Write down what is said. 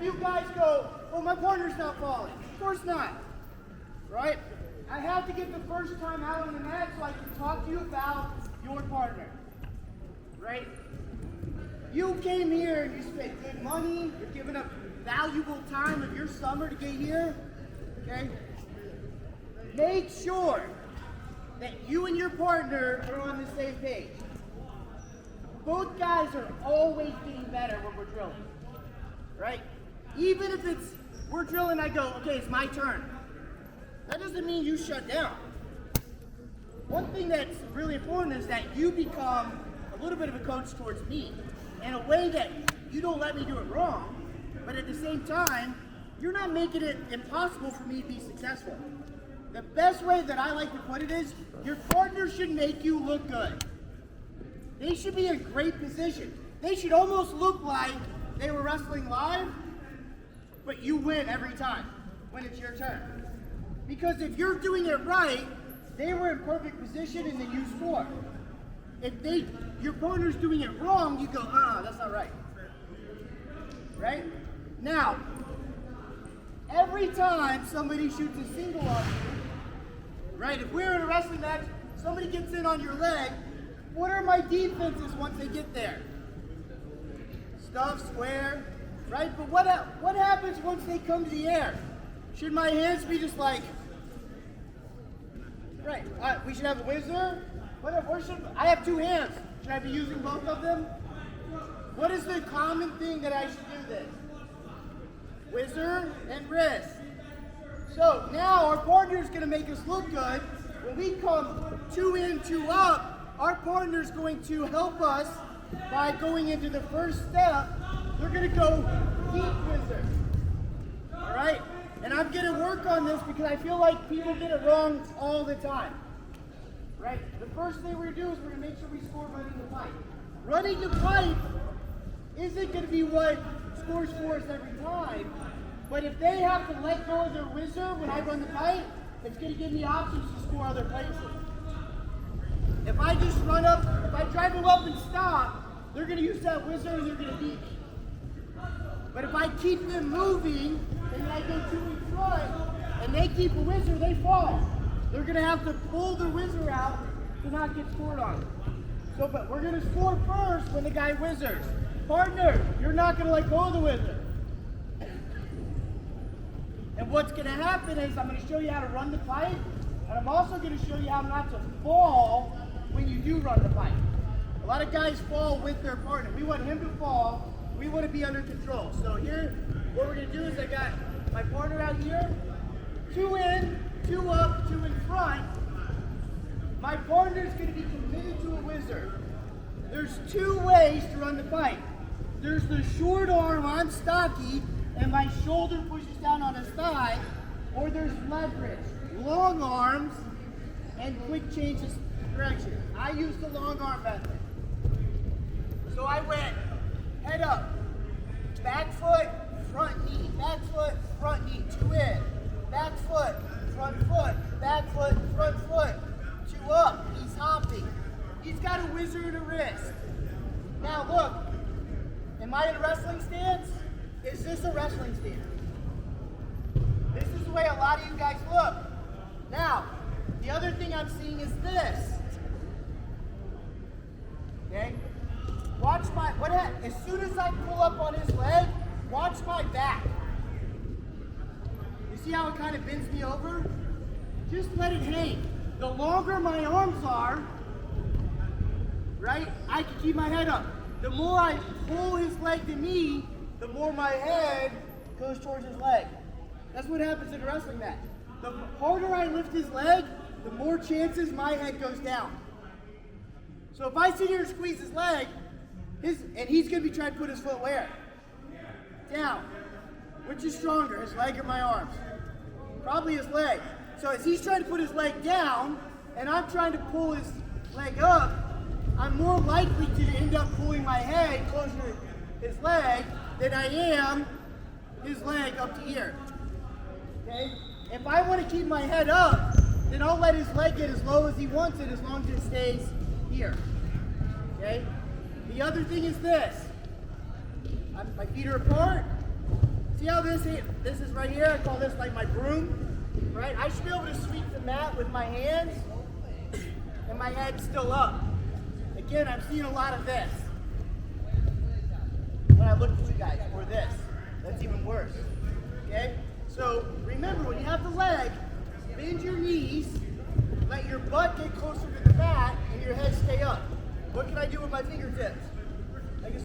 few guys go, oh, my partner's not falling. Of course not, right? I have to get the first time out on the mat so I can talk to you about your partner, right? You came here and you spent good money, you're giving up valuable time of your summer to get here, okay? Make sure that you and your partner are on the same page. Both guys are always getting better when we're drilling, right? Even if it's, we're drilling, I go, okay, it's my turn. That doesn't mean you shut down. One thing that's really important is that you become a little bit of a coach towards me in a way that you don't let me do it wrong, but at the same time, you're not making it impossible for me to be successful. The best way that I like to put it is, your partner should make you look good. They should be in great position. They should almost look like they were wrestling live, but you win every time when it's your turn. Because if you're doing it right, they were in perfect position and then you score. If your partner's doing it wrong, you go, that's not right. Right? Now, every time somebody shoots a single on you, right, if we're in a wrestling match, somebody gets in on your leg, what are my defenses once they get there? Stuff, square, right? But what happens once they come to the air? Should my hands be just like, right, we should have a whizzer? I have two hands. Should I be using both of them? What is the common thing that I should do this? Whizzer and wrist. So now our partner is going to make us look good. When we come 2 in, 2 up, our partner is going to help us by going into the first step. They're going to go deep whizzer. All right? And I'm going to work on this because I feel like people get it wrong all the time. Right? The first thing we're going to do is we're going to make sure we score running the pipe. Running the pipe isn't going to be what scores for us every time, but if they have to let go of their whizzer when I run the pipe, it's going to give me options to score other places. If I just run up, if I drive them up and stop, they're going to use that whizzer and they're going to beat me. But if I keep them moving, and I go 2 in front, and they keep a whizzer, they fall. They're going to have to pull the whizzer out to not get scored on. So, but we're going to score first when the guy whizzers. Partner, you're not going to let go of the whizzer. And what's going to happen is I'm going to show you how to run the pipe, and I'm also going to show you how not to fall when you do run the pipe. A lot of guys fall with their partner. We want him to fall. We want to be under control. So here, what we're going to do is I got my partner out here, 2 in, 2 up, 2 in front. My partner is going to be committed to a whizzer. There's 2 ways to run the pipe. There's the short arm on stocky, and my shoulder pushes down on his thigh, or there's leverage, long arms, and quick changes of direction. I use the long arm method. So I went head up, back foot, front knee, back foot, front knee, 2 in, back foot, front foot, back foot, front foot, 2 up, he's hopping. He's got a whizzer and a wrist. Now look, am I in a wrestling stance? Is this a wrestling stance? This is the way a lot of you guys look. Now, the other thing I'm seeing is this. Okay? Watch as soon as I pull up on his leg, watch my back. You see how it kind of bends me over? Just let it hang. The longer my arms are, right, I can keep my head up. The more I pull his leg to me, the more my head goes towards his leg. That's what happens in a wrestling match. The harder I lift his leg, the more chances my head goes down. So if I sit here and squeeze his leg, and he's going to be trying to put his foot where? Down. Which is stronger, his leg or my arms? Probably his leg. So as he's trying to put his leg down, and I'm trying to pull his leg up, I'm more likely to end up pulling my head closer to his leg than I am his leg up to here. Okay? If I want to keep my head up, then I'll let his leg get as low as he wants it as long as it stays here. Okay? The other thing is this. My feet are apart. See how this is right here? I call this like my broom, right? I should be able to sweep the mat with my hands and my head still up. Again, I'm seeing a lot of this when I look at you guys, or this. That's even worse, okay? So remember, when you have the leg, bend your knees, let your butt get closer to the mat, and your head stay up. What can I do with my fingertips?